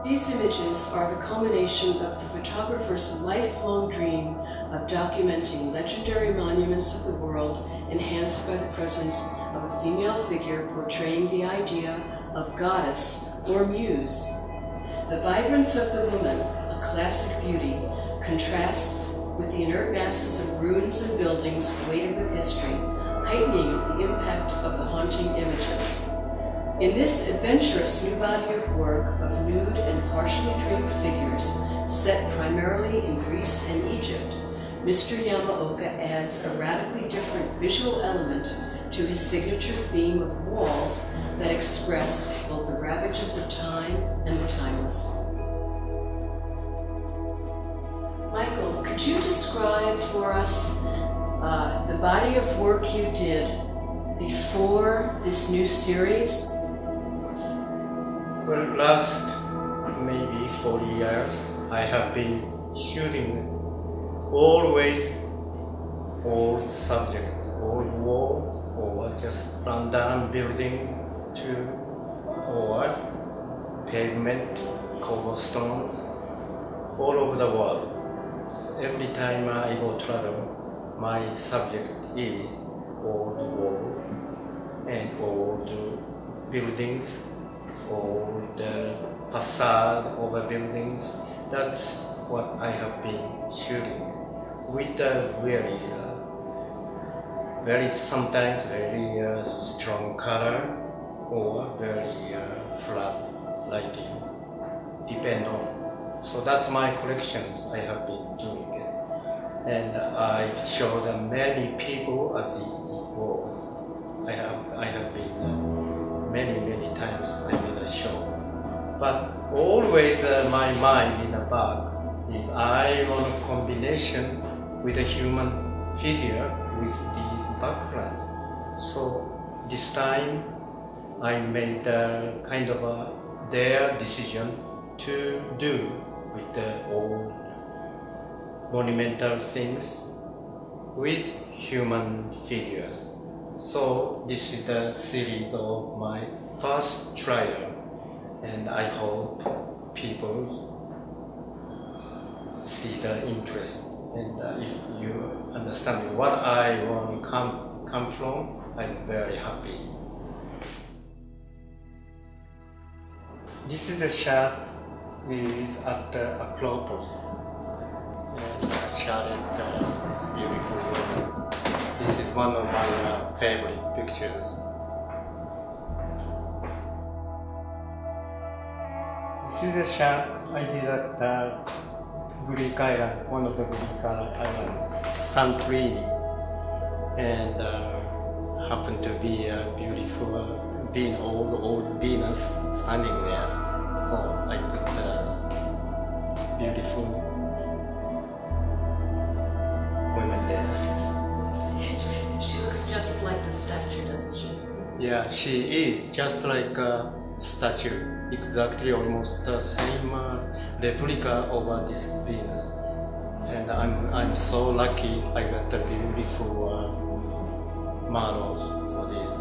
These images are the culmination of the photographer's lifelong dream of documenting legendary monuments of the world enhanced by the presence of a female figure portraying the idea of goddess or muse. The vibrance of the woman, a classic beauty, contrasts with the inert masses of ruins and buildings weighted with history, heightening the impact of the haunting images. In this adventurous new body of work of nude and partially draped figures set primarily in Greece and Egypt, Mr. Yamaoka adds a radically different visual element to his signature theme of walls that express both the ravages of time and the timeless. Michael, could you describe for us the body of work you did before this new series? For the last maybe 40 years, I have been shooting always old subject, old wall, or just rundown building to, or pavement, cobblestones, all over the world. So every time I go travel, my subject is old wall and old buildings, old facade of the buildings. That's what I have been shooting with a very sometimes very strong color or very flat lighting, depend on. So that's my collections I have been doing it, and I showed many people as it was. I have been many times I made a show, but always my mind in the back is I want a combination with a human figure with this background. So this time I made kind of their decision to do with the old monumental things with human figures. So this is the series of my first trial, and I hope people see the interest. And if you understand what I want to come from, I'm very happy. This is a shot is at the Acropolis, and I shot it. It's beautiful. This is one of my favorite pictures. This is a shot I did at Greek island, one of the Greek islands, Santorini, and happened to be a beautiful old Venus standing there. So I put beautiful women there. She looks just like the statue, doesn't she? Yeah, she is just like a statue, exactly almost the same replica of this Venus. And I'm so lucky I got the beautiful models for this.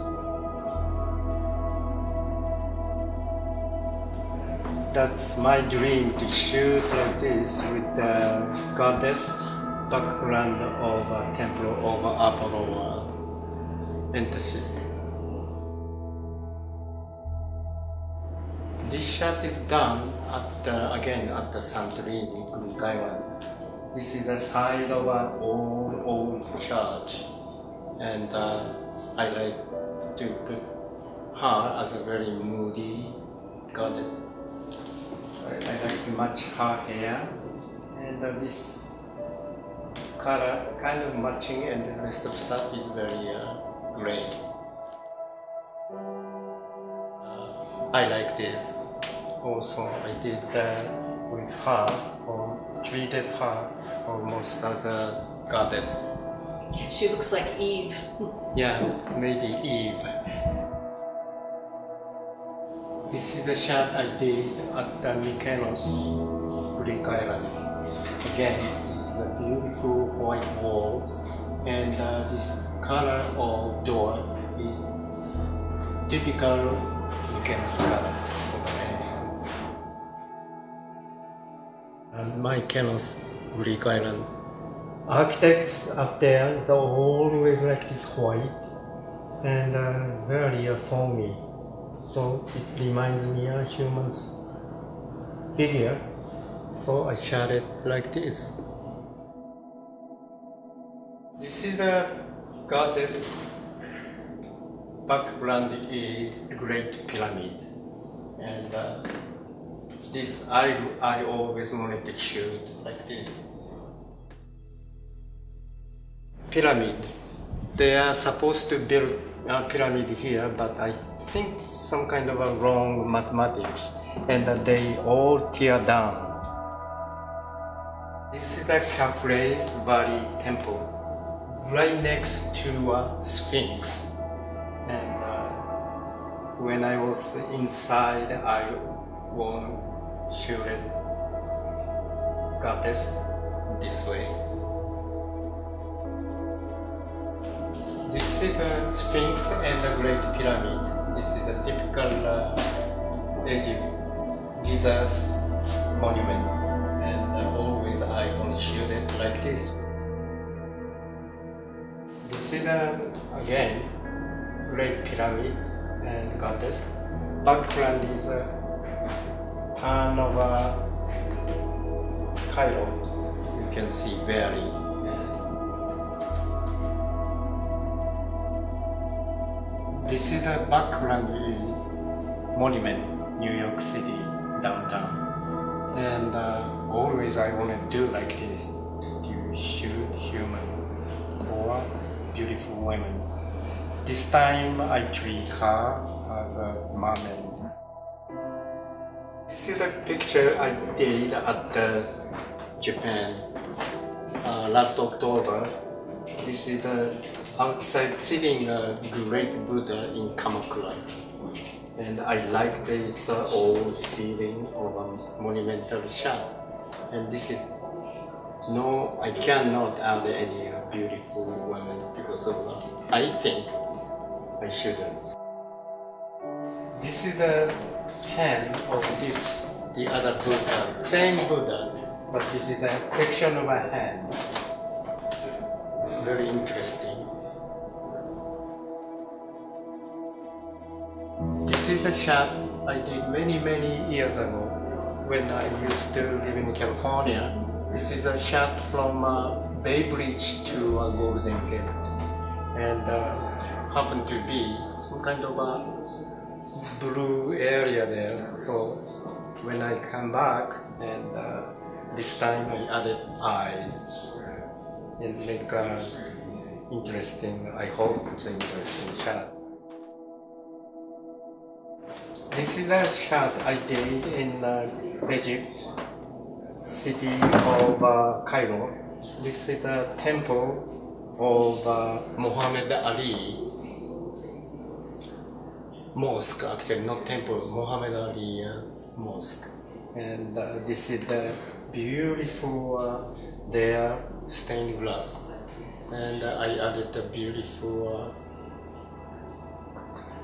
That's my dream, to shoot like this with the goddess background of a temple of Apollo Fantasies. This shot is done again at the Santorini, Greek island. This is the side of an old church, and I like to put her as a very moody goddess. I like to match her hair, and this color kind of matching, and the rest of stuff is very gray. I like this. Also, I did with her, or treated her almost as a goddess. She looks like Eve. Yeah, maybe Eve. This is a shot I did at the Mykonos, Greek island. Again, this is the beautiful white walls, and this color of door is typical Mykonos color of the entrance. My Kenos, Greek island. Architects up there, they're always like this white and very foamy. So it reminds me of a human's figure. So I shot it like this. This is the goddess. Background is Great Pyramid. And this I always wanted to shoot like this. Pyramid. They are supposed to build a pyramid here, but I think some kind of a wrong mathematics, and they all tear down. This is the Caffrey's Valley Temple, right next to a Sphinx. And when I was inside, I won't shoot it. Goddess this way. This is the Sphinx and the Great Pyramid. This is a typical Egypt, Giza's monument, and always I want to shoot it like this. This is again Great Pyramid and Goddess. Background is a town of Cairo. You can see very. This is the background is Monument, New York City, downtown. And always I want to do like this, to shoot human or beautiful women. This time I treat her as a mermaid. This is a picture I did at Japan last October. This is the outside sitting a great Buddha in Kamakura. And I like this old feeling of a monumental shot. And this is I cannot add any beautiful women because of I think I shouldn't. This is the hand of the other Buddha, same Buddha, but this is a section of a hand. Very interesting. This is the shot I did many years ago when I used to live in California. This is a shot from Bay Bridge to Golden Gate, and happened to be some kind of a blue area there. So when I come back, and this time I added eyes and make interesting. I hope it's an interesting shot. This is a shot I did in Egypt, city of Cairo. This is the temple of Muhammad Ali. Mosque, actually, not temple, Muhammad Ali Mosque. And this is the beautiful there stained glass. And I added the beautiful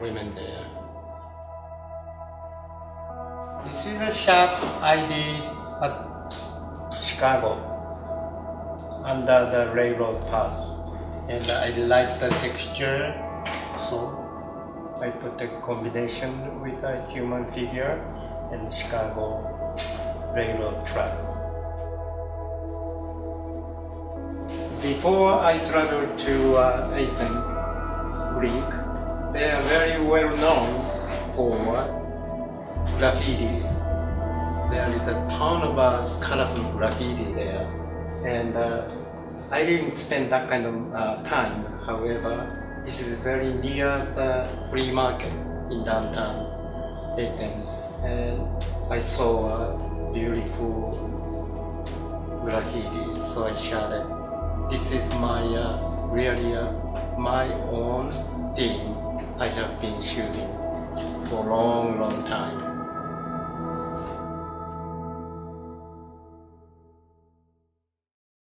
women there. This is a shot I did at Chicago under the railroad path, and I like the texture, so I put a combination with a human figure and Chicago railroad track. Before I traveled to Athens, Greek, they are very well known for graffitis. There is a ton of colorful graffiti there, and I didn't spend that kind of time. However, this is very near the flea market in downtown Athens, and I saw a beautiful graffiti, so I shot it. This is my really my own thing I have been shooting for a long time.